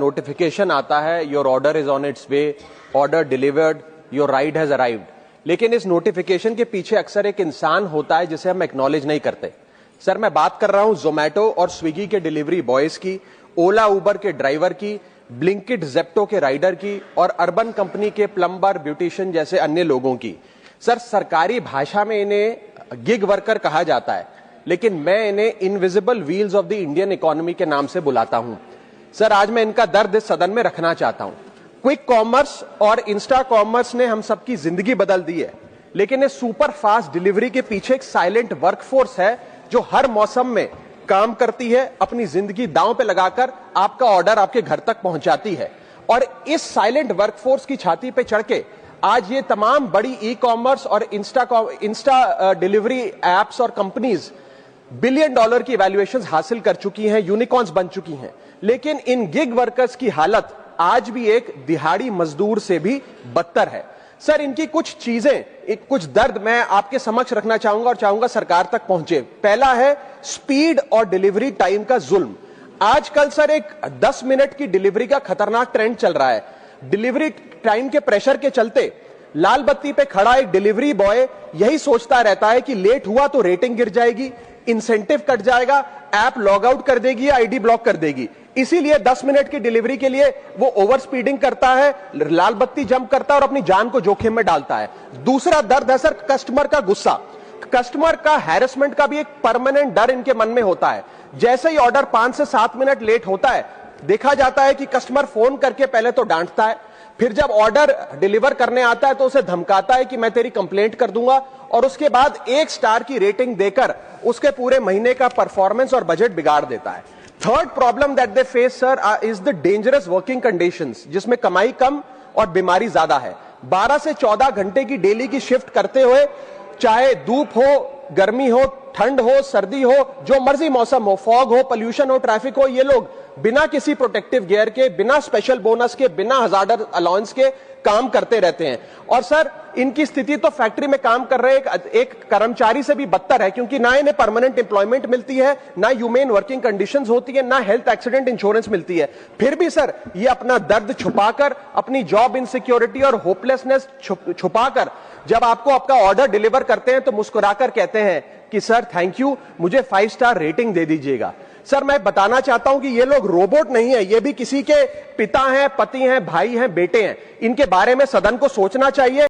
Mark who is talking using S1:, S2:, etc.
S1: Notification आता है your order is on it's way, order delivered, your ride has arrived, लेकिन इस notification के पीछे अक्सर एक इंसान होता है जिसे हम एक्नॉलेज नहीं करते। सर मैं बात कर रहा हूं जोमैटो और स्विगी के डिलीवरी बॉयज की, ओला उबर के ड्राइवर की, ब्लिंकिट जेप्टो के राइडर की और अर्बन कंपनी के प्लम्बर, ब्यूटिशियन जैसे अन्य लोगों की। सर सरकारी भाषा में इन्हें गिग वर्कर कहा जाता है, लेकिन मैं इन्हें invisible wheels of the Indian economy के नाम से बुलाता हूं। सर आज मैं इनका दर्द इस सदन में रखना चाहता हूं। क्विक कॉमर्स और इंस्टा कॉमर्स ने हम सबकी जिंदगी बदल दी है, लेकिन इस सुपर फास्ट डिलीवरी के पीछे एक साइलेंट वर्कफोर्स है जो हर मौसम में काम करती है, अपनी जिंदगी दांव पे लगाकर आपका ऑर्डर आपके घर तक पहुंचाती है। और इस साइलेंट वर्कफोर्स की छाती पे चढ़ के आज ये तमाम बड़ी ई कॉमर्स और इंस्टा डिलीवरी एप्स और कंपनीज $1 बिलियन की वैल्यूएशंस हासिल कर चुकी हैं, यूनिकॉर्न्स बन चुकी हैं। लेकिन इन गिग वर्कर्स की हालत आज भी एक दिहाड़ी मजदूर से भी बदतर है। सर इनकी कुछ चीजें, कुछ दर्द मैं आपके समक्ष रखना चाहूंगा और चाहूंगा सरकार तक पहुंचे। पहला है स्पीड और डिलीवरी टाइम का जुल्म। आजकल सर एक 10 मिनट की डिलीवरी का खतरनाक ट्रेंड चल रहा है। डिलीवरी टाइम के प्रेशर के चलते लाल बत्ती पे खड़ा एक डिलीवरी बॉय यही सोचता रहता है कि लेट हुआ तो रेटिंग गिर जाएगी, इंसेंटिव कट जाएगा, ऐप लॉग आउट कर देगी, आईडी ब्लॉक कर देगी। इसीलिए 10 मिनट की डिलीवरी के लिए वो ओवर स्पीडिंग करता है, लाल बत्ती जंप करता है और अपनी जान को जोखिम में डालता है। दूसरा दर्द है सर कस्टमर का गुस्सा। कस्टमर का हैरेसमेंट का भी एक परमानेंट डर इनके मन में होता है। जैसे ही ऑर्डर 5 से 7 मिनट लेट होता है, देखा जाता है कि कस्टमर फोन करके पहले तो डांटता है, फिर जब ऑर्डर डिलीवर करने आता है तो उसे धमकाता है कि मैं तेरी कंप्लेंट कर दूंगा, और उसके बाद 1 स्टार की रेटिंग देकर उसके पूरे महीने का परफॉर्मेंस और बजट बिगाड़ देता है। Third problem that they face sir is the dangerous working conditions, जिसमें कमाई कम और बीमारी ज्यादा है। 12 से 14 घंटे की डेली की शिफ्ट करते हुए, चाहे धूप हो, गर्मी हो, ठंड हो, सर्दी हो, जो मर्जी मौसम हो, फॉग हो, पोल्यूशन हो, ट्रैफिक हो, ये लोग बिना किसी प्रोटेक्टिव गियर के, बिना स्पेशल बोनस के, बिना हजार्डर अलाउंस के काम करते रहते हैं। और सर इनकी स्थिति तो फैक्ट्री में काम कर रहे एक कर्मचारी से भी बदतर है, क्योंकि ना इन्हें परमानेंट एम्प्लॉयमेंट मिलती है, ना ह्यूमेन वर्किंग कंडीशंस होती है, ना हेल्थ एक्सीडेंट इंश्योरेंस मिलती है। फिर भी सर ये अपना दर्द छुपाकर, अपनी जॉब इनसिक्योरिटी और होपलेसनेस छुपाकर जब आपको आपका ऑर्डर डिलीवर करते हैं तो मुस्कुराकर कहते हैं कि सर थैंक यू, मुझे 5 स्टार रेटिंग दे दीजिएगा। सर मैं बताना चाहता हूं कि ये लोग रोबोट नहीं है, ये भी किसी के पिता हैं, पति हैं, भाई हैं, बेटे हैं। इनके बारे में सदन को सोचना चाहिए।